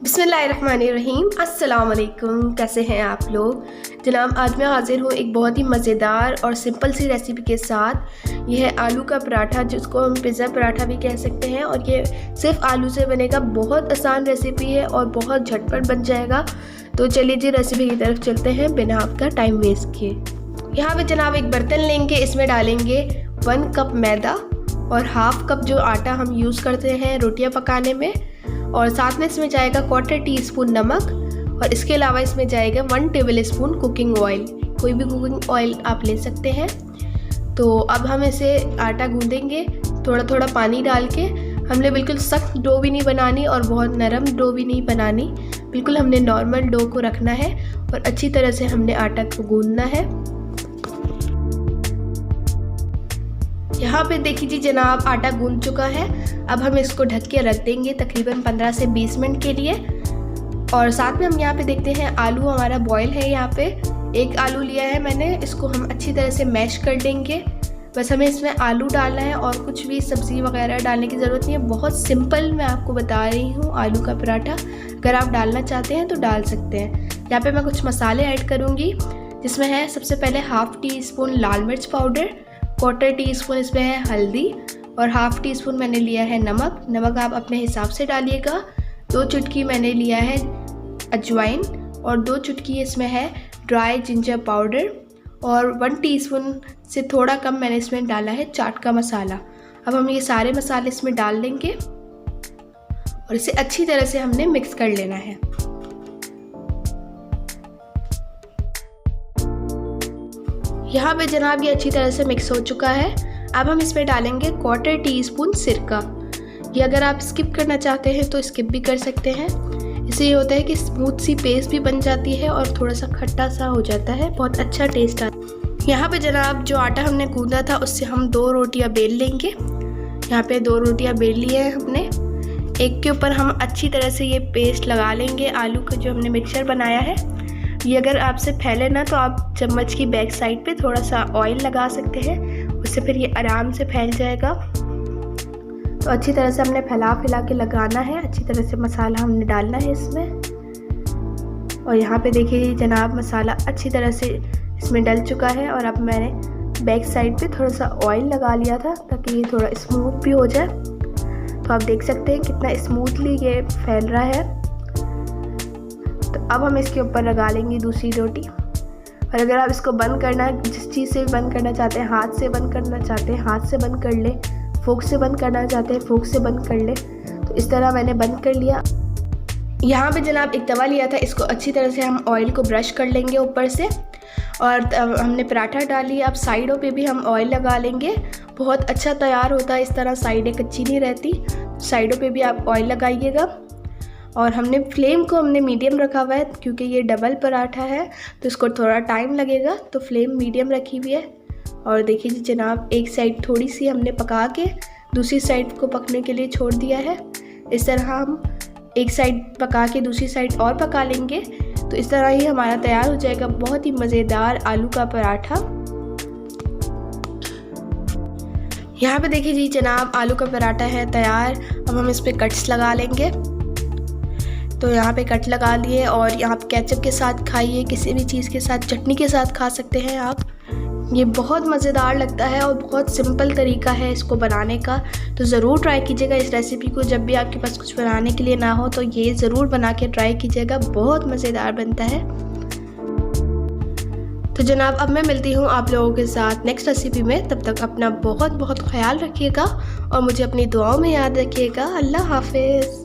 बिस्मिल्लाहिर्रहमानिर्रहीम। अस्सलाम वालेकुम। कैसे हैं आप लोग जनाब। आज मैं हाज़िर हूँ एक बहुत ही मज़ेदार और सिंपल सी रेसिपी के साथ। ये है आलू का पराठा, जिसको हम पिज़्ज़ा पराठा भी कह सकते हैं, और ये सिर्फ आलू से बनेगा। बहुत आसान रेसिपी है और बहुत झटपट बन जाएगा। तो चलिए जी रेसिपी की तरफ चलते हैं बिना आपका टाइम वेस्ट किए। यहाँ पे जनाब एक बर्तन लेंगे, इसमें डालेंगे 1 कप मैदा और हाफ़ कप जो आटा हम यूज़ करते हैं रोटियाँ पकाने में, और साथ में इसमें जाएगा 1/4 टीस्पून नमक, और इसके अलावा इसमें जाएगा 1 टेबल स्पून कुकिंग ऑयल। कोई भी कुकिंग ऑयल आप ले सकते हैं। तो अब हम इसे आटा गूंदेंगे थोड़ा थोड़ा पानी डाल के। हमने बिल्कुल सख्त डो भी नहीं बनानी और बहुत नरम डो भी नहीं बनानी, बिल्कुल हमने नॉर्मल डो को रखना है और अच्छी तरह से हमने आटा को गूंदना है। यहाँ पे देखिए जी जनाब आटा गूंद चुका है। अब हम इसको ढक के रख देंगे तकरीबन 15 से 20 मिनट के लिए। और साथ में हम यहाँ पे देखते हैं आलू हमारा बॉयल है। यहाँ पे 1 आलू लिया है मैंने, इसको हम अच्छी तरह से मैश कर देंगे। बस हमें इसमें आलू डालना है और कुछ भी सब्ज़ी वगैरह डालने की ज़रूरत नहीं है। बहुत सिंपल मैं आपको बता रही हूँ आलू का पराठा। अगर आप डालना चाहते हैं तो डाल सकते हैं। यहाँ पे मैं कुछ मसाले ऐड करूँगी, जिसमें है सबसे पहले हाफ़ टी स्पून लाल मिर्च पाउडर, 1/4 टीस्पून इसमें है हल्दी, और हाफ़ टी स्पून मैंने लिया है नमक। नमक आप अपने हिसाब से डालिएगा। 2 चुटकी मैंने लिया है अजवाइन, और 2 चुटकी इसमें है ड्राई जिंजर पाउडर, और 1 टीस्पून से थोड़ा कम मैंने इसमें डाला है चाट का मसाला। अब हम ये सारे मसाले इसमें डाल देंगे और इसे अच्छी तरह से हमने मिक्स कर लेना है। यहाँ पे जनाब ये अच्छी तरह से मिक्स हो चुका है। अब हम इसमें डालेंगे 1/4 टीस्पून सिरका। ये अगर आप स्किप करना चाहते हैं तो स्किप भी कर सकते हैं। इससे ये होता है कि स्मूथ सी पेस्ट भी बन जाती है और थोड़ा सा खट्टा सा हो जाता है, बहुत अच्छा टेस्ट आता है। यहाँ पे जनाब जो आटा हमने गूंदा था उससे हम 2 रोटियाँ बेल लेंगे। यहाँ पे 2 रोटियाँ बेल ली हैं हमने। एक के ऊपर हम अच्छी तरह से ये पेस्ट लगा लेंगे आलू का जो हमने मिक्सचर बनाया है। ये अगर आपसे फैले ना तो आप चम्मच की बैक साइड पे थोड़ा सा ऑयल लगा सकते हैं, उससे फिर ये आराम से फैल जाएगा। तो अच्छी तरह से हमने फैला के लगाना है। अच्छी तरह से मसाला हमने डालना है इसमें। और यहाँ पे देखिए जनाब मसाला अच्छी तरह से इसमें डल चुका है, और अब मैंने बैक साइड पे थोड़ा सा ऑयल लगा लिया था ताकि ये थोड़ा स्मूथ भी हो जाए। तो आप देख सकते हैं कितना स्मूथली ये फैल रहा है। तो अब हम इसके ऊपर लगा लेंगे दूसरी रोटी। और अगर आप इसको बंद करना, जिस चीज़ से भी बंद करना चाहते हैं, हाथ से बंद करना चाहते हैं हाथ से बंद कर ले, फोक से बंद करना चाहते हैं फोक से बंद कर ले। तो इस तरह मैंने बंद कर लिया। यहाँ पे जनाब एक तवा लिया था, इसको अच्छी तरह से हम ऑयल को ब्रश कर लेंगे ऊपर से, और हमने पराठा डाली। अब साइडों पे भी हम ऑयल लगा लेंगे। बहुत अच्छा तैयार होता है इस तरह, साइडें कच्ची नहीं रहती। साइडों पे भी आप ऑयल लगाइएगा। और हमने फ्लेम को मीडियम रखा हुआ है क्योंकि ये डबल पराठा है तो इसको थोड़ा टाइम लगेगा, तो फ्लेम मीडियम रखी हुई है। और देखिए जी जनाब एक साइड थोड़ी सी हमने पका के दूसरी साइड को पकने के लिए छोड़ दिया है। इस तरह हम एक साइड पका के दूसरी साइड और पका लेंगे, तो इस तरह ही हमारा तैयार हो जाएगा बहुत ही मज़ेदार आलू का पराठा। यहाँ पे देखिए जी जनाब आलू का पराठा है तैयार। अब हम इस पर कट्स लगा लेंगे। तो यहाँ पे कट लगा लिए, और यहाँ पे केचप के साथ खाइए, किसी भी चीज़ के साथ, चटनी के साथ खा सकते हैं आप। ये बहुत मज़ेदार लगता है और बहुत सिंपल तरीका है इसको बनाने का। तो ज़रूर ट्राई कीजिएगा इस रेसिपी को। जब भी आपके पास कुछ बनाने के लिए ना हो तो ये ज़रूर बना के ट्राई कीजिएगा, बहुत मज़ेदार बनता है। तो जनाब अब मैं मिलती हूँ आप लोगों के साथ नेक्स्ट रेसिपी में। तब तक अपना बहुत बहुत ख्याल रखिएगा और मुझे अपनी दुआओं में याद रखिएगा। अल्लाह हाफिज़।